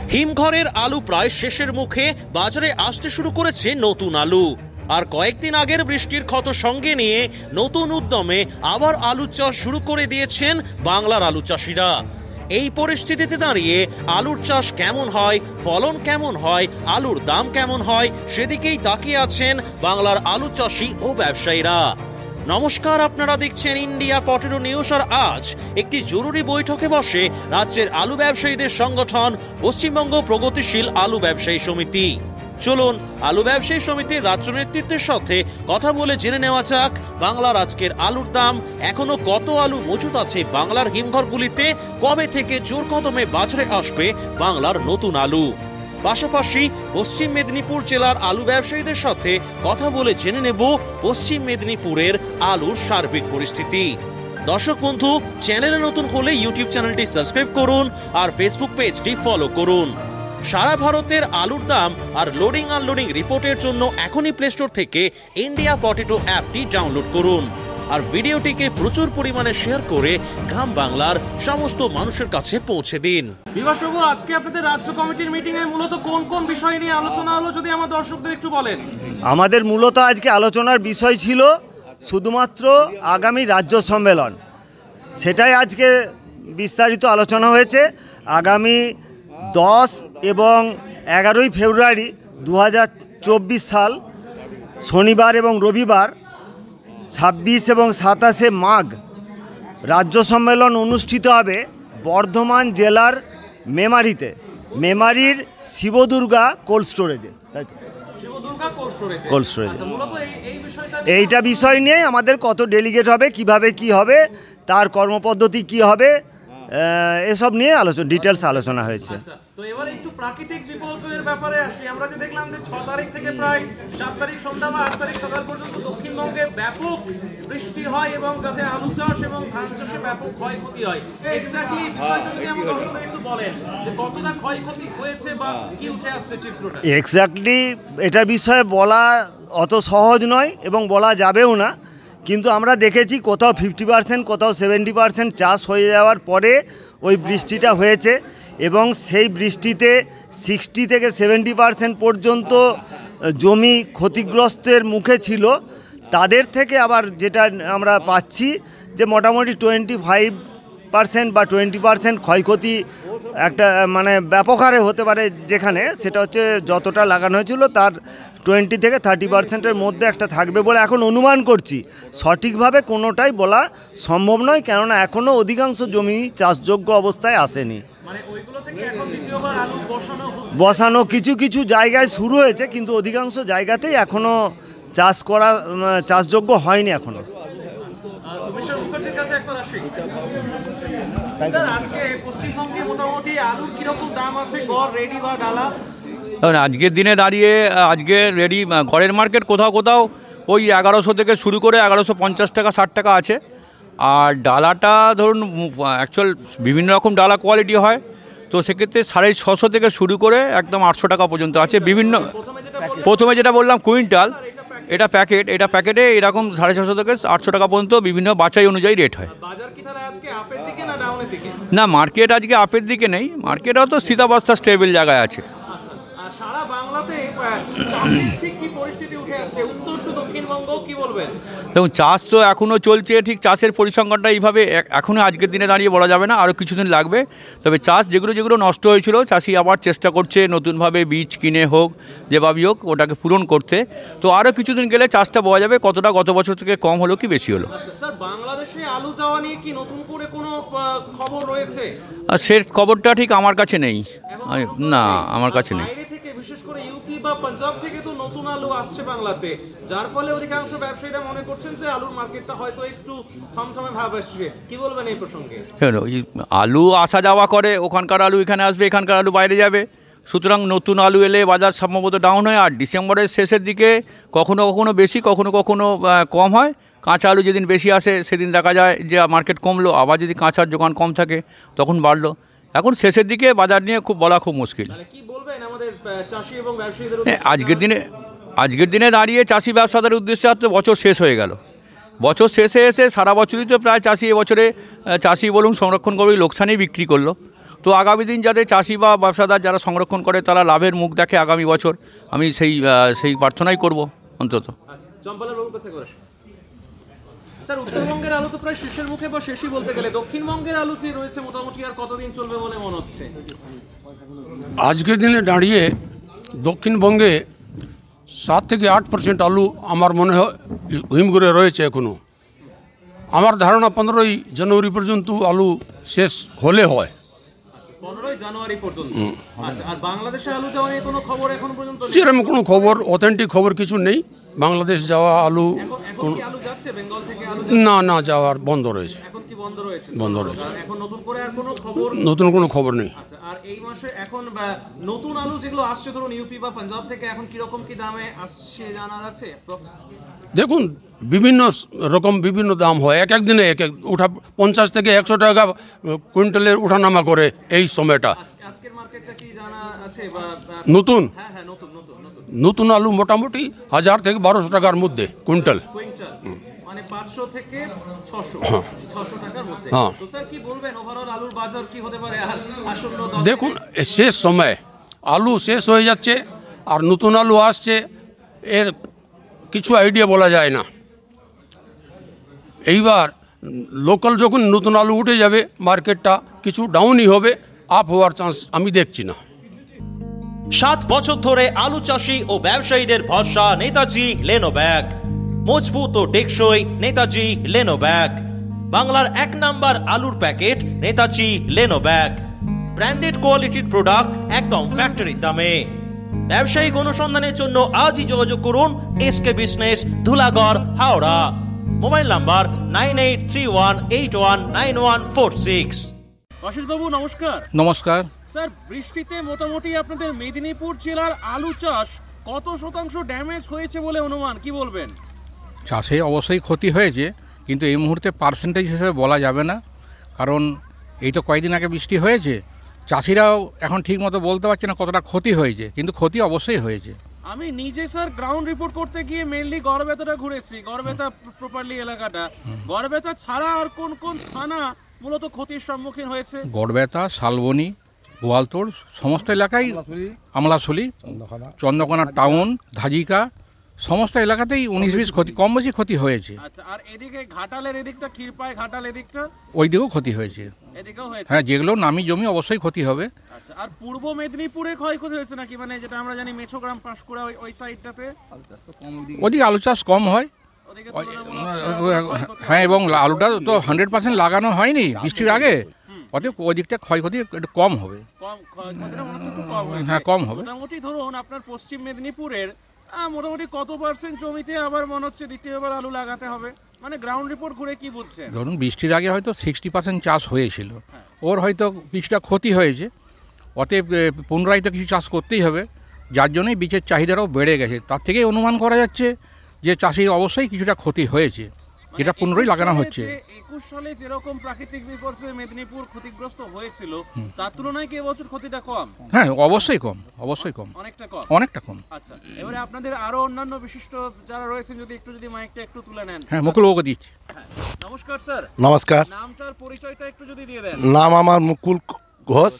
হিমঘরের আলু প্রায় শেষের মুখে, বাজারে আসতে শুরু করেছে নতুন আলু। আর কয়েকদিন আগের বৃষ্টির ক্ষত সঙ্গে নিয়ে নতুন উদ্যমে আবার আলু চাষ শুরু করে দিয়েছেন বাংলার আলু চাষিরা। এই পরিস্থিতিতে দাঁড়িয়ে আলুর চাষ কেমন হয়, ফলন কেমন হয়, আলুর দাম কেমন হয়, সেদিকেই তাকিয়ে আছেন বাংলার আলু চাষি ও ব্যবসায়ীরা। নমস্কার, আপনারা দেখছেন ইন্ডিয়া পটেটো নিউজ। আর আজ একটি জরুরি বৈঠকে বসে রাজ্যের আলু ব্যবসায়ীদের সংগঠন পশ্চিমবঙ্গ প্রগতিশীল আলু ব্যবসায়ী সমিতি। চলুন আলু ব্যবসায়ী সমিতির রাজ্য নেতৃত্বের সাথে কথা বলে জেনে নেওয়া যাক বাংলার আজকের আলুর দাম, এখনো কত আলু মজুত আছে বাংলার হিমঘরগুলিতে, কবে থেকে জোর কদমে বাজারে আসবে বাংলার নতুন আলু। পাশাপাশি পশ্চিম মেদিনীপুর জেলার আলু ব্যবসায়ীদের সাথে কথা বলে জেনে নেব পশ্চিম মেদিনীপুরের আলুর সার্বিক পরিস্থিতি। দর্শক বন্ধু, চ্যানেলে নতুন হলে ইউটিউব চ্যানেলটি সাবস্ক্রাইব করুন আর ফেসবুক পেজটি ফলো করুন। সারা ভারতের আলুর দাম আর লোডিং আনলোডিং রিপোর্টের জন্য এখনই প্লে স্টোর থেকে ইন্ডিয়া পটেটো অ্যাপটি ডাউনলোড করুন আর ভিডিওটিকে প্রচুর পরিমাণে শেয়ার করে গ্রাম বাংলার সমস্ত মানুষের কাছে পৌঁছে দিন। বিভাসবাবু, আজকে আপনাদের রাজ্য কমিটির মিটিং এ মূলত কোন কোন বিষয় নিয়ে আলোচনা হলো, যদি আমার দর্শকদের একটু বলেন। আমাদের মূলত আজকে আলোচনার বিষয় ছিল শুধুমাত্র আগামী রাজ্য সম্মেলন, সেটাই আজকে বিস্তারিত আলোচনা হয়েছে। আগামী 10 এবং 11ই ফেব্রুয়ারি 2024 সাল শনিবার এবং রবিবার 26 এবং 27শে মাঘ রাজ্য সম্মেলন অনুষ্ঠিত হবে বর্ধমান জেলার মেমারিতে, মেমারির শিবদুর্গা কোল্ড স্টোরেজে। কোল্ড স্টোরেজে এইটা বিষয় নিয়ে আমাদের কত ডেলিগেট হবে, কিভাবে কি হবে, তার কর্মপদ্ধতি কি হবে, এসব নিয়ে ডিটেলস আলোচনা হয়েছে। তো এবারে একটু প্রাকৃতিক বিপর্যয়ের ব্যাপারে আসি। আমরা যে দেখলাম যে 6 তারিখ থেকে প্রায় 7 তারিখ সন্ধ্যা বা 8 তারিখ সকাল পর্যন্ত দক্ষিণবঙ্গে ব্যাপক বৃষ্টি হয় এবং যাতে আলু চাষ এবং ধান চাষে ব্যাপক ক্ষয়ক্ষতি হয়। এক্স্যাক্টলি বিষয়টা যদি আমাকে দর্শকদের একটু বলেন যে কতটা ক্ষয়ক্ষতি হয়েছে বা কি উঠে আসছে চিত্রটা। এক্স্যাক্টলি এটার বিষয়ে বলা অত সহজ নয় এবং বলা যাবেও না, কিন্তু আমরা দেখেছি কোথাও 50%, কোথাও 70% চাষ হয়ে যাওয়ার পরে ওই বৃষ্টিটা হয়েছে এবং সেই বৃষ্টিতে 60 থেকে 70% পর্যন্ত জমি ক্ষতিগ্রস্তের মুখে ছিল। তাদের থেকে আবার যেটা আমরা পাচ্ছি যে মোটামুটি 25% বা 20% ক্ষয়ক্ষতি একটা মানে ব্যাপক হারে হতে পারে, যেখানে সেটা হচ্ছে যতটা লাগানো হয়েছিল তার 20 থেকে 30%-এর মধ্যে একটা থাকবে বলে এখন অনুমান করছি। সঠিকভাবে কোনোটাই বলা সম্ভব নয়, কেননা এখনও অধিকাংশ জমি চাষযোগ্য অবস্থায় আসেনি। বসানো কিছু কিছু জায়গায় শুরু হয়েছে, কিন্তু অধিকাংশ জায়গাতেই এখনও চাষযোগ্য হয়নি এখনও। আজকের দিনে দাঁড়িয়ে আজকে রেডি ঘরের মার্কেট কোথাও কোথাও ওই 1100 থেকে শুরু করে 1150 টাকা 60 টাকা আছে। আর ডালাটা ধরুন অ্যাকচুয়াল বিভিন্ন রকম ডালা কোয়ালিটি হয়, তো সেক্ষেত্রে 650 থেকে শুরু করে একদম 800 টাকা পর্যন্ত আছে। বিভিন্ন প্রথমে যেটা বললাম কুইন্টাল, এটা প্যাকেট, এটা প্যাকেটে এরকম 650 থেকে 800 টাকা পর্যন্ত বিভিন্ন বাছাই অনুযায়ী রেট হয়। না, মার্কেট আজকে আপের দিকে নেই, মার্কেট অত স্থিতাবস্থা স্টেবল জায়গায় আছে। দেখুন, চাষ তো এখনও চলছে, ঠিক চাষের পরিসংখ্যানটা এইভাবে এখনও আজকের দিনে দাঁড়িয়ে বলা যাবে না, আরও কিছুদিন লাগবে। তবে চাষ যেগুলো নষ্ট হয়েছিল চাষি আবার চেষ্টা করছে নতুনভাবে বীজ কিনে হোক যেভাবেই হোক ওটাকে পূরণ করতে। তো আরও কিছুদিন গেলে চাষটা বোঝা যাবে কতটা গত বছর থেকে কম হলো কি বেশি হলো। বাংলাদেশে আলু যাওয়া নিয়ে কি নতুন করে কোনো খবর রয়েছে? সে খবরটা ঠিক আমার কাছে নেই, না আমার কাছে নেই। বিশেষ করে ইউপি বা পাঞ্জাব থেকে তো নতুন আলু আসছে বাংলাতে, যার ফলে অধিকাংশ ব্যবসায়ীরা মনে করছেন যে আলুর মার্কেটটা হয়তো একটু থমথমে ভাব আসছে। কি বলবেন এই প্রসঙ্গে? আলু আসা যাওয়া করে, ওখানকার আলু এখানে আসবে, এখানকার আলু বাইরে যাবে, সুতরাং নতুন আলু এলে বাজার সম্ভবত ডাউন হয়। আর ডিসেম্বরের শেষের দিকে কখনো কখনো বেশি, কখনো কখনো কম হয়। কাঁচা আলু যেদিন বেশি আসে সেদিন দেখা যায় যে মার্কেট কমলো, আবার যদি কাঁচার যোগান কম থাকে তখন বাড়লো। এখন শেষের দিকে বাজার নিয়ে বলা খুব মুশকিল। আজকের দিনে দাঁড়িয়ে চাষি ব্যবসাদারের উদ্দেশ্যে তো বছর শেষ হয়ে গেল, বছর শেষে এসে সারা বছরই তো প্রায় চাষি এবছরে চাষি বলুন সংরক্ষণ করে লোকসানেই বিক্রি করলো। তো আগামী দিন যাতে চাষি বা ব্যবসাদার যারা সংরক্ষণ করে তারা লাভের মুখ দেখে আগামী বছর, আমি সেই প্রার্থনাই করব অন্তত। স্যার, উত্তরবঙ্গের আলু তো প্রায় শেষের মুখে বা শেষই বলতে গেলে, দক্ষিণবঙ্গের আলু যে রয়েছে মোটামুটি আর কতদিন চলবে বলে মনে হচ্ছে? আজকের দিনে দাঁড়িয়ে দক্ষিণবঙ্গে 7 থেকে 8% আলু আমার মনে হয় হিমঘরে রয়েছে এখনও। আমার ধারণা 15ই জানুয়ারি পর্যন্ত আলু শেষ হলে হয়। 15ই জানুয়ারি পর্যন্ত। আচ্ছা, আর বাংলাদেশে আলু যাওয়া নিয়ে কোনো খবর এখন পর্যন্ত নেই? সেরকম কোনো খবর, অথেন্টিক খবর কিছু নেই। বাংলাদেশ যাওয়া আলু এখন কি আলু যাচ্ছে বেঙ্গল থেকে? আলু না যাওয়ার বন্ধ রয়েছে। এখন কি বন্ধ রয়েছে? বন্ধ রয়েছে। এখন নতুন করে আর কোনো খবর? নতুন কোনো খবর নেই। আচ্ছা, আর এই মাসে এখন নতুন আলু যেগুলো আসছে ধরুন ইউপি বা পাঞ্জাব থেকে, এখন কিরকম কি দামে আসছে জানার আছে? দেখুন, বিভিন্ন রকম বিভিন্ন দাম হয়, এক এক দিনে এক এক উঠা 50 থেকে 100 টাকা কুইন্টালের উঠানামা করে এই সময়টা। আজকের মার্কেটটা কি জানা আছে? বা নতুন হ্যাঁ নতুন নতুন আলু মোটামুটি 1000 থেকে 1200 টাকার মধ্যে কুইন্টাল, মানে 500 থেকে 600 টাকার মধ্যে। তো স্যার কি বলবেন, ওভারঅল আলুর বাজার কি হতে পারে আসন্ন? দেখুন, শেষ সময় আলু শেষ হয়ে যাচ্ছে আর নতুন আলু আসছে, এর কিছু আইডিয়া বলা যায় না। এইবার লোকাল যখন নতুন আলু উঠে যাবে মার্কেটটা কিছু ডাউনই হবে, আপ হওয়ার চান্স আমি দেখছি না। 7 বছর ধরে আলু চাষি ও ব্যবসায়ীদের ভরসা নেতাজি লেনো ব্যাগ। মজবুত ও টেকসই নেতাজি লেনো ব্যাগ। বাংলার 1 নাম্বার আলুর packet Netaji leno bag. Branded কোয়ালিটির প্রোডাক্ট একদম ফ্যাক্টরির দামে। ব্যবসায়িক অনুসন্ধানের জন্য আজই যোগাযোগ করুন SK business, Dhulagarh, Howrah. Mobile number 9831819146। Ashis babu নমস্কার। নমস্কার স্যার, বৃষ্টিতে মোটামুটি আপনাদের মেদিনীপুর জেলার আলু চাষ কত শতাংশ ড্যামেজ হয়েছে বলে অনুমান, কি বলবেন? চাষে অবশ্যই ক্ষতি হয়েছে, কিন্তু এই মুহূর্তে পার্সেন্টেজ হিসেবে বলা যাবে না, কারণ এই তো কয়েকদিন আগে বৃষ্টি হয়েছে। চাষিরাও এখন ঠিকমতো বলতে পারছে না কতটা ক্ষতি হয়েছে, কিন্তু ক্ষতি অবশ্যই হয়েছে। আমি নিজে স্যার গ্রাউন্ড রিপোর্ট করতে গিয়ে মেইনলি গড়বেতাটা ঘুরেছি, গড়বেতা প্রপারলি এলাকাটা। গড়বেতা ছাড়া আর কোন কোন থানা মূলত ক্ষতির সম্মুখীন হয়েছে? গড়বেতা, শালবনী, গোয়ালতোড় সমস্ত এলাকায়, আমলাশুলি, চন্দ্রকোনা টাউন, ধাজিকা সমস্ত এলাকাতেই 19-20 ক্ষতি, কম বেশি ক্ষতি হয়েছে। আচ্ছা, আর এদিকে ঘাটালের এদিকটা, ক্ষীরপাই ঘাটাল এদিকটা, ওই দিকেও ক্ষতি হয়েছে। এদিকেও হয়েছে? হ্যাঁ, যেগুলো নামি জমি অবশ্যই ক্ষতি হবে। আচ্ছা, আর পূর্ব মেদিনীপুরে ক্ষয়ক্ষতি হয়েছে নাকি? মানে যেটা আমরা জানি মেছোগ্রাম, পাঁশকুড়া, ওই সাইডটাতে ওদিকে আলু চাষ কম হয়। ওদিকে হ্যাঁ, এবং আলুটা তো 100% লাগানো হয়নি বৃষ্টির আগে, অতএব ওই দিকটা ক্ষয়ক্ষতি একটু কম হবে। হ্যাঁ, কম হবে। মোটামুটি ধরুন আপনার পশ্চিম মেদিনীপুরের মোটামুটি কত পার্সেন্ট জমিতে আবার মনে হচ্ছে দ্বিতীয়বার আলু লাগাতে হবে? মানে গ্রাউন্ড রিপোর্ট করে কি বুঝছেন? ধরুন বৃষ্টির আগে হয়তো 60% চাষ হয়েছিল, ওর হয়তো কিছুটা ক্ষতি হয়েছে, অতএব পুনরায় তো কিছু চাষ করতেই হবে, যার জন্যই বীজের চাহিদাটাও বেড়ে গেছে। তার থেকেই অনুমান করা যাচ্ছে যে চাষির অবশ্যই কিছুটা ক্ষতি হয়েছে, যেটা পুনরায় লাগানো হচ্ছে। 21 সালে যেরকম প্রাকৃতিক বিপর্যয়ে মেদিনীপুর ক্ষতিগ্রস্ত হয়েছিল, তার তুলনায় কি এবছর ক্ষতিটা কম? হ্যাঁ, অবশ্যই কম, অবশ্যই কম, অনেকটা কম। আচ্ছা, এবারে আপনাদের আরো অন্যান্য বিশিষ্ট যারা রয়েছেন যদি মাইকটা একটু তুলে নেন। হ্যাঁ, মুকুলবাবুকে দিচ্ছি। নমস্কার স্যার। নমস্কার। নামটার পরিচয়টা একটু যদি দিয়ে দেন। নাম আমার মুকুল ঘোষ,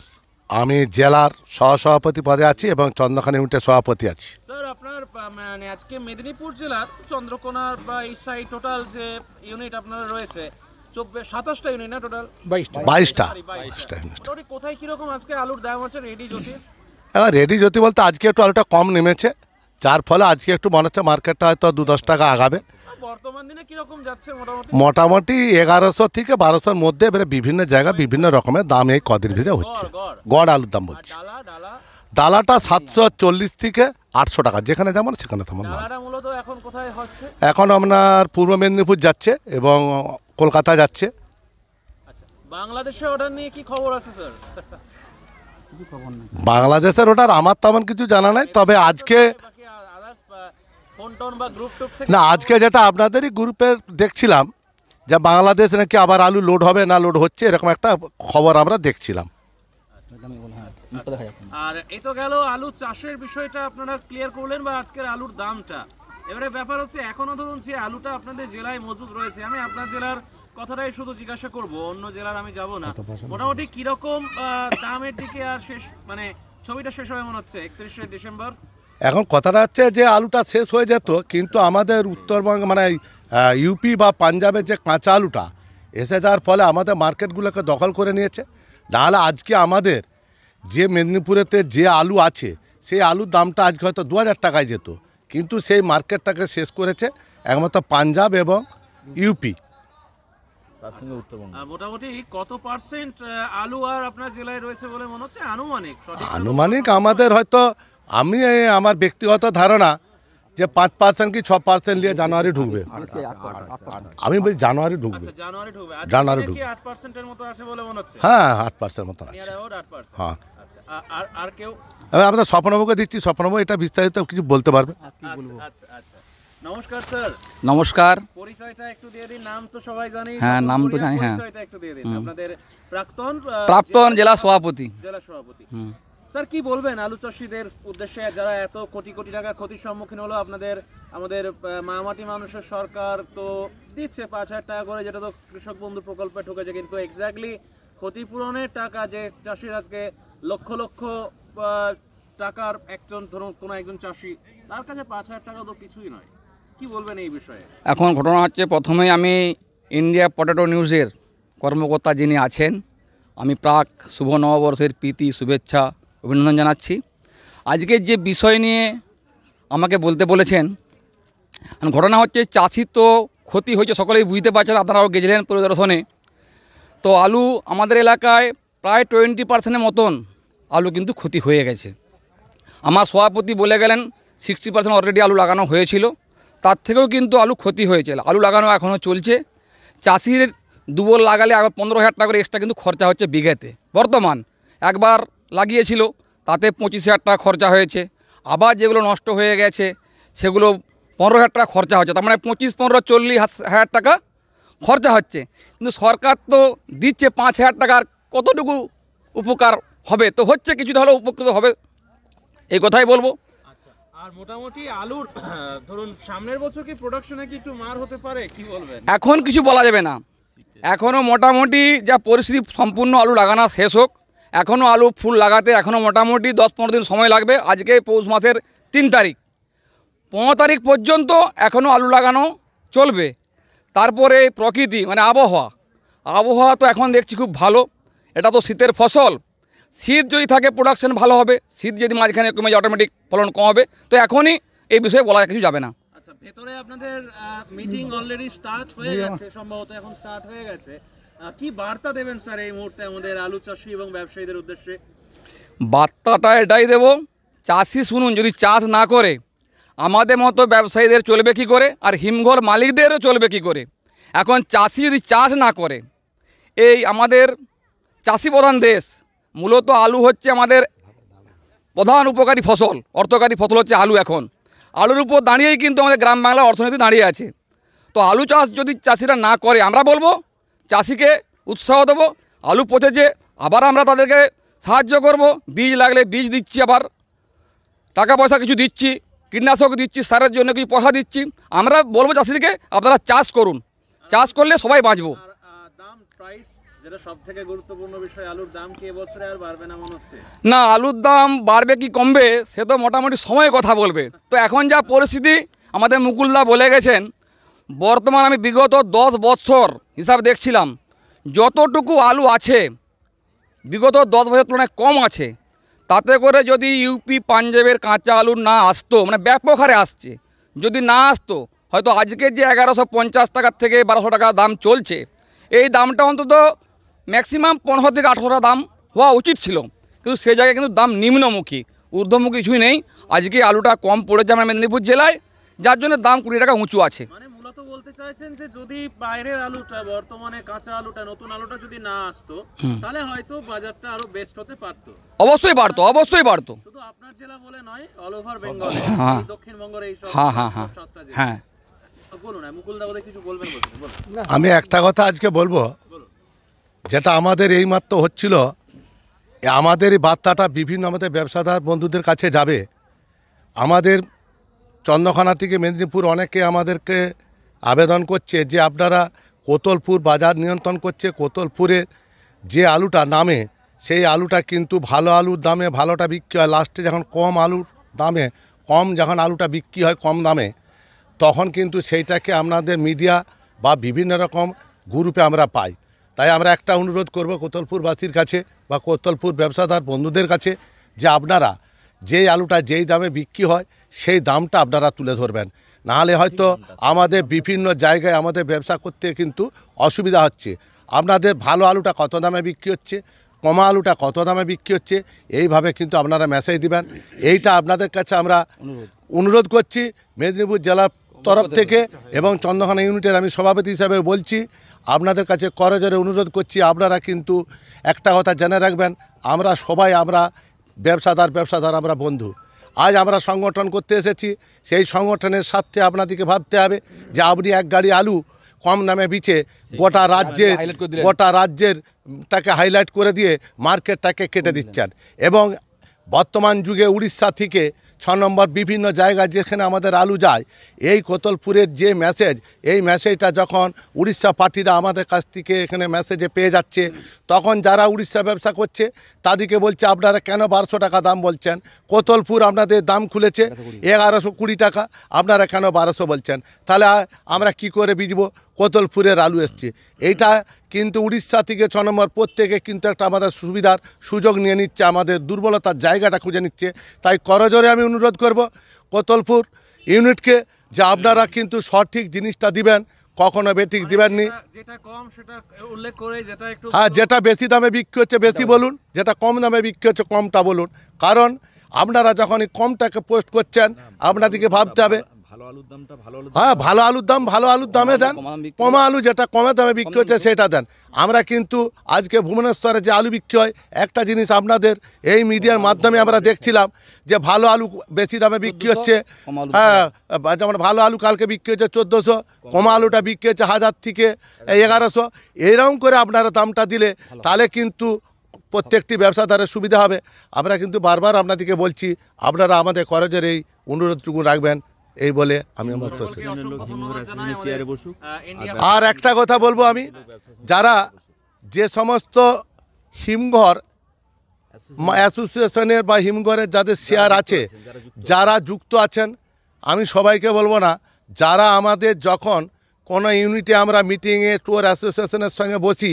আমি জেলার সহসভাপতি পদে আছি এবং চন্দ্রকোনা ইউনিটের সভাপতি আছি। স্যার, আপনার মানে আজকে মেদিনীপুর জেলার চন্দ্রকোনার বা এই সাইড টোটাল যে ইউনিট আপনার রয়েছে 27টা ইউনিট না, টোটাল 22টা। কোথায় কিরকম আজকে আলুর দাম আছে রেডি জ্যোতি? রেডি জ্যোতি বলতে আজকে একটু আলুটা কম নেমেছে, যার ফলে আজকে একটু মনে হচ্ছে মার্কেটটা হয়তো 2-10 টাকা আগাবে। বর্তমান দিনে কিরকম যাচ্ছে? মোটামুটি 1100 থেকে 1200-র মধ্যে, এবারে বিভিন্ন জায়গায় বিভিন্ন রকমের দাম এই কদিন ভিতরে হচ্ছে। গড় আলুর দাম বলছি, ডালাটা 740 থেকে 800 টাকা, যেখানে যেমন সেখানে তেমন দাম। এখন আপনার পূর্ব মেদিনীপুর যাচ্ছে এবং কলকাতা যাচ্ছে। বাংলাদেশে অর্ডার নিয়ে কি খবর আছে স্যার? বাংলাদেশের ওটার আমার তেমন কিছু জানা নাই, তবে আজকে না, আজকে যেটা আপনাদেরই গ্রুপে দেখছিলাম যে বাংলাদেশ নাকি আবার আলু লোড হবে, না লোড হচ্ছে, এরকম একটা খবর আমরা দেখছিলাম। আর এই তো গেল আলু চাষের বিষয়টা আপনারা ক্লিয়ার করলেন, বা আজকের আলুর দামটা। এবারে ব্যাপার হচ্ছে এখনো ধরুন যে আলুটা আপনাদের জেলায় মজুদ রয়েছে, আমি আপনার জেলার কথাটাই শুধু জিজ্ঞাসা করব, অন্য জেলার আমি যাব না। মোটামুটি কিরকম দামের দিকে আর শেষ মানে ছবিটা শেষ হবে মনে হচ্ছে 31শে ডিসেম্বর? এখন কথাটা হচ্ছে যে আলুটা শেষ হয়ে যেত, কিন্তু আমাদের উত্তরবঙ্গ মানে ইউপি বা পাঞ্জাবের যে কাঁচা আলুটা এসে যাওয়ার ফলে আমাদের মার্কেটগুলোকে দখল করে নিয়েছে। নাহলে আজকে আমাদের যে মেদিনীপুরেতে যে আলু আছে সেই আলুর দামটা আজকে হয়তো 2000 টাকায় যেত, কিন্তু সেই মার্কেটটাকে শেষ করেছে একমাত্র পাঞ্জাব এবং ইউপি। মোটামুটি কত পার্সেন্ট আলু আর আপনার জেলায় রয়েছে বলে মনে হচ্ছে আনুমানিক? আনুমানিক আমাদের হয়তো আমি আমার ব্যক্তিগত ধারণা যে 5% কি 6% নিয়ে জানুয়ারি ঢুকবে। আমি বলি জানুয়ারি ঢুকবে। জানুয়ারি ঢুকবে। জানুয়ারি ঢুকবে। 8% এর মতো আছে বলে মনে হচ্ছে? হ্যাঁ 8% মতো আছে। হ্যাঁ। আর কেউ? আমরা স্বপ্নবাবুকে দিচ্ছি, স্বপ্নবাবু এটা বিস্তারিত কিছু বলতে পারবে। আচ্ছা। নমস্কার স্যার। নমস্কার। পরিচয়টা একটু দিয়ে দিন। নাম তো সবাই জানি। হ্যাঁ, নাম তো জানি। হ্যাঁ, পরিচয়টা একটু দিয়ে দিন। আপনাদের প্রাক্তন জেলা সভাপতি। স্যার কি বলবেন আলু চাষীদের উদ্দেশ্যে, যারা এত কোটি কোটি টাকা ক্ষতির সম্মুখীন হলো? আমাদের মামাটি মানুষের সরকার তো দিচ্ছে 5000 টাকা করে, যেটা তো কৃষক বন্ধু প্রকল্পে ঢুকেছে, কিন্তু এক্স্যাক্টলি ক্ষতিপূরণের টাকা যে চাষির আজকে লক্ষ লক্ষ টাকার একজন ধরুন কোনো একজন চাষি, তার কাছে 5000 টাকা তো কিছুই নয়। কি বলবেন এই বিষয়ে? এখন ঘটনা হচ্ছে, প্রথমেই আমি ইন্ডিয়া পটেটো নিউজের কর্মকর্তা যিনি আছেন, আমি প্রাক শুভ নববর্ষের প্রীতি শুভেচ্ছা অভিনন্দন জানাচ্ছি। আজকের যে বিষয় নিয়ে আমাকে বলতে বলেছেন, ঘটনা হচ্ছে চাষি তো ক্ষতি হয়েছে, সকলেই বুঝতে পারছেন, আপনারাও গেছিলেন পরিদর্শনে। তো আলু আমাদের এলাকায় প্রায় 20% মতন আলু কিন্তু ক্ষতি হয়ে গেছে। আমার সভাপতি বলে গেলেন 60% অলরেডি আলু লাগানো হয়েছিল, তার থেকেও কিন্তু আলু ক্ষতি হয়েছে। আলু লাগানো এখনও চলছে। চাষির দুবল লাগালে আবার 15,000 টাকা করে এক্সট্রা কিন্তু খরচা হচ্ছে বিঘাতে। বর্তমান একবার লাগিয়েছিল, তাতে 25,000 টাকা খরচা হয়েছে। আবার যেগুলো নষ্ট হয়ে গেছে সেগুলো 15,000 টাকা খরচা হচ্ছে। তার মানে 25, 15, 40,000 টাকা খরচা হচ্ছে। কিন্তু সরকার তো দিচ্ছে 5,000 টাকার, কতটুকু উপকার হবে? তো হচ্ছে, কিছুটা হলেও উপকৃত হবে, এই কথাই বলবো। আর মোটামুটি আলুর ধরুন সামনের বছর কি প্রোডাকশনে কি একটু মার হতে পারে, কি বলবেন? এখন কিছু বলা যাবে না, এখনও মোটামুটি যা পরিস্থিতি, সম্পূর্ণ আলু লাগানো শেষ হোক। এখনও আলু ফুল লাগাতে এখনও মোটামুটি 10-15 দিন সময় লাগবে। আজকে পৌষ মাসের 3 তারিখ, 15 তারিখ পর্যন্ত এখনও আলু লাগানো চলবে। তারপরে প্রকৃতি মানে আবহাওয়া তো এখন দেখছি খুব ভালো। এটা তো শীতের ফসল, শীত যদি থাকে প্রোডাকশন ভালো হবে, শীত যদি মাঝখানে কমে যায় অটোমেটিক ফলন কম হবে। তো এখনই এই বিষয়ে বলা কিছু যাবে না। আচ্ছা, ভেতরে আপনাদের মিটিং অলরেডি স্টার্ট হয়ে গেছে, সম্ভবত এখন স্টার্ট হয়ে গেছে। কি বার্তা দেবেন স্যার এই মুহূর্তে আমাদের আলু চাষি এবং ব্যবসায়ীদের উদ্দেশ্যে? বার্তাটা এটাই দেব, চাষি শুনুন, যদি চাষ না করে আমাদের মতো ব্যবসায়ীদের চলবে কি করে, আর হিমঘর মালিকদেরও চলবে কি করে? এখন চাষি যদি চাষ না করে, এই আমাদের চাষি প্রধান দেশ, মূলত আলু হচ্ছে আমাদের প্রধান উপকারী ফসল, অর্থকারী ফসল হচ্ছে আলু। এখন আলুর উপর দাঁড়িয়েই কিন্তু আমাদের গ্রাম বাংলার অর্থনীতি দাঁড়িয়ে আছে। তো আলু চাষ যদি চাষিরা না করে, আমরা বলবো চাষিকে উৎসাহ দেবো। আলু পচেছে, আবার আমরা তাদেরকে সাহায্য করব, বীজ লাগলে বীজ দিচ্ছি, আবার টাকা পয়সা কিছু দিচ্ছি, কীটনাশক দিচ্ছি, সারের জন্য কিছু পয়সা দিচ্ছি। আমরা বলবো চাষিদেরকে আপনারা চাষ করুন, চাষ করলে সবাই বাঁচবো। দাম প্রাইস যেটা সবথেকে গুরুত্বপূর্ণ বিষয়, আলুর দাম কি এবছরে আর বাড়বে না মনে হচ্ছে? না, আলুর দাম বাড়বে কি কমবে সে তো মোটামুটি সময় কথা বলবে। তো এখন যা পরিস্থিতি, আমাদের মুকুলদা বলে গেছেন, বর্তমান আমি বিগত 10 বছর হিসাব দেখছিলাম, যতটুকু আলু আছে বিগত 10 বছর তুলনায় কম আছে। তাতে করে যদি ইউপি পাঞ্জাবের কাঁচা আলু না আসতো, মানে ব্যাপক হারে আসছে, যদি না আসতো হয়তো আজকের যে 1150 টাকার থেকে 1200 টাকা দাম চলছে, এই দামটা অন্তত ম্যাক্সিমাম 15 থেকে 18 দাম হওয়া উচিত ছিল। কিন্তু সে জায়গায় কিন্তু দাম নিম্নমুখী, ঊর্ধ্বমুখী কিছুই নেই। আজকে আলুটা কম পড়েছে আমার মেদিনীপুর জেলায়, যার জন্য দাম 20 টাকা উঁচু আছে। মানে মূলত বলতে চাইছেন যে যদি বাইরের আলুটা, বর্তমানে কাঁচা আলুটা, নতুন আলুটা যদি না আসতো, তাহলে হয়তো বাজারটা আরো বেস্ট হতে পারতো। অবশ্যই বাড়তো, অবশ্যই বাড়তো। শুধু আপনার জেলা বলে নয়, অল ওভার বেঙ্গল, দক্ষিণবঙ্গের এই সব। হ্যাঁ, বলুন মুকুলদা বলে কিছু বলবেন? আমি একটা কথা আজকে বলবো, যেটা আমাদের এইমাত্র হচ্ছিল, আমাদের এই বার্তাটা বিভিন্ন আমাদের ব্যবসাদার বন্ধুদের কাছে যাবে। আমাদের চন্দ্রকোনা থেকে মেদিনীপুর অনেকে আমাদেরকে আবেদন করছে যে আপনারা কোতলপুর বাজার নিয়ন্ত্রণ করছে। কোতলপুরে যে আলুটা নামে সেই আলুটা কিন্তু ভালো আলুর দামে ভালোটা বিক্রি হয়, লাস্টে যখন কম আলুর দামে যখন আলুটা বিক্রি হয় কম দামে, তখন কিন্তু সেইটাকে আপনাদের মিডিয়া বা বিভিন্ন রকম গ্রুপে আমরা পাই। তাই আমরা একটা অনুরোধ করব কোতলপুরবাসীর কাছে বা কোতলপুর ব্যবসাদার বন্ধুদের কাছে যে আপনারা যেই আলুটা যেই দামে বিক্রি হয় সেই দামটা আপনারা তুলে ধরবেন, নাহলে হয়তো আমাদের বিভিন্ন জায়গায় আমাদের ব্যবসা করতে কিন্তু অসুবিধা হচ্ছে। আপনাদের ভালো আলুটা কত দামে বিক্রি হচ্ছে, কমা আলুটা কত দামে বিক্রি হচ্ছে, এইভাবে কিন্তু আপনারা মেসেজ দিবেন। এইটা আপনাদের কাছে আমরা অনুরোধ করছি মেদিনীপুর জেলার তরফ থেকে এবং চন্দ্রকোনা ইউনিটের আমি সভাপতি হিসাবে বলছি, আপনাদের কাছে করজোরে অনুরোধ করছি। আপনারা কিন্তু একটা কথা জেনে রাখবেন, আমরা সবাই আমরা ব্যবসাদার আমরা বন্ধু। আজ আমরা সংগঠন করতে এসেছি, সেই সংগঠনের সাথে আপনাদেরকে ভাবতে হবে যে আপনি এক গাড়ি আলু কম দামে বিচে গোটা রাজ্যের টাকে হাইলাইট করে দিয়ে মার্কেটটাকে কেটে দিচ্ছেন। এবং বর্তমান যুগে উড়িষ্যা থেকে 6 নম্বর বিভিন্ন জায়গায় যেখানে আমাদের আলু যায়, এই কোতলপুরের যে মেসেজ, এই মেসেজটা যখন উড়িষ্যা পার্টিরা আমাদের কাছ থেকে এখানে মেসেজে পেয়ে যাচ্ছে, তখন যারা উড়িষ্যা ব্যবসা করছে তাদেরকে বলছে আপনারা কেন 1200 টাকা দাম বলছেন, কোতলপুর আপনাদের দাম খুলেছে 1120 টাকা, আপনারা কেন 1200 বলছেন, তাহলে আমরা কি করে বুঝবো কোতলপুরের আলু এসছে? এইটা কিন্তু উড়িষ্যা থেকে 6 নম্বর প্রত্যেকে কিন্তু একটা আমাদের সুবিধার সুযোগ নিয়ে নিচ্ছে, আমাদের দুর্বলতার জায়গাটা খুঁজে নিচ্ছে। তাই করজোরে আমি অনুরোধ করব কোতলপুর ইউনিটকে যে আপনারা কিন্তু সঠিক জিনিসটা দিবেন, কখনো বেঠিক দিবেননি। হ্যাঁ, যেটা বেশি দামে বিক্রি হচ্ছে বেশি বলুন, যেটা কম দামে বিক্রি হচ্ছে কমটা বলুন, কারণ আপনারা যখন এই কমটাকে পোস্ট করছেন আপনাদেরকে ভাবতে হবে হ্যাঁ ভালো আলুর দামে দেন, কমা আলু যেটা কমে দামে বিক্রি হচ্ছে সেটা দেন। আমরা কিন্তু আজকে ভুবনেশ্বরে যে আলু বিক্রি হয়, একটা জিনিস আপনাদের এই মিডিয়ার মাধ্যমে আমরা দেখছিলাম যে ভালো আলু বেশি দামে বিক্রি হচ্ছে। হ্যাঁ, যেমন ভালো আলু কালকে বিক্রি হচ্ছে 1400, কমা আলুটা বিক্রি হচ্ছে 1000 থেকে 1100। এইরকম করে আপনারা দামটা দিলে তাহলে কিন্তু প্রত্যেকটি ব্যবসাদারের সুবিধা হবে। আমরা কিন্তু বারবার আপনাদেরকে বলছি, আপনারা আমাদের করজের এই অনুরোধটুকু রাখবেন, এই বলে আমি আমার আর একটা কথা বলবো, আমি যারা যে সমস্ত হিমঘর অ্যাসোসিয়েশনের বা হিমঘরের যাদের শেয়ার আছে, যারা যুক্ত আছেন, আমি সবাইকে বলবো না, যারা আমাদের যখন কোনো ইউনিটে আমরা মিটিংয়ে স্টোর অ্যাসোসিয়েশনের সঙ্গে বসি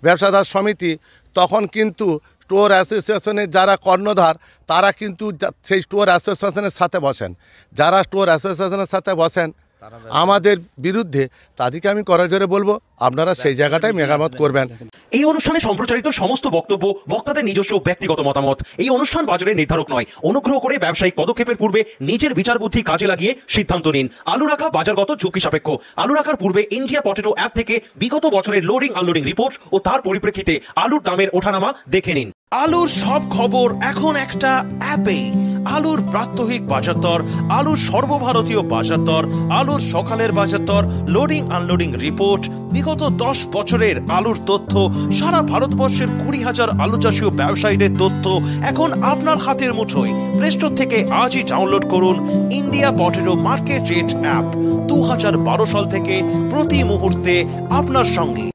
ব্যবসাদার সমিতি, তখন কিন্তু স্টোর অ্যাসোসিয়েশনের যারা কর্ণধার তারা কিন্তু সেই স্টোর অ্যাসোসিয়েশনের সাথে বসেন। যারা স্টোর অ্যাসোসিয়েশনের সাথে বসেন আমাদের বিরুদ্ধে, তাদেরকে আমি করজোরে বলবো আপনারা সেই জায়গাটায় মেরামত করবেন। এই অনুষ্ঠানে সম্প্রচারিত সমস্ত বক্তব্য বক্তাদের নিজস্ব ব্যক্তিগত মতামত। এই অনুষ্ঠান বাজারের নির্ধারক নয়। অনুগ্রহ করে ব্যবসায়িক পদক্ষেপের পূর্বে নিজের বিচার বুদ্ধি কাজে লাগিয়ে সিদ্ধান্ত নিন। আলু রাখা বাজারগত ঝুঁকি সাপেক্ষ। আলু রাখার পূর্বে ইন্ডিয়া পটেটো অ্যাপ থেকে বিগত বছরের লোডিং আনলোডিং রিপোর্ট ও তার পরিপ্রেক্ষিতে আলুর দামের ওঠানামা দেখে নিন। আলুর সব খবর এখন একটা অ্যাপে। আলুর প্রাত্যহিক বাজার দর, আলুর সর্বভারতীয় বাজার দর, আলুর সকালের বাজার দর, লোডিং আনলোডিং রিপোর্ট, বিগত 10 বছরের আলুর তথ্য, সারা ভারতবর্ষের 20,000 আলু চাষী ও ব্যবসায়ীদের তথ্য এখন আপনার হাতের মুঠোয়। প্লে স্টোর থেকে আজই ডাউনলোড করুন India potato market rate app. 2012 সাল থেকে প্রতি মুহূর্তে আপনার সঙ্গে।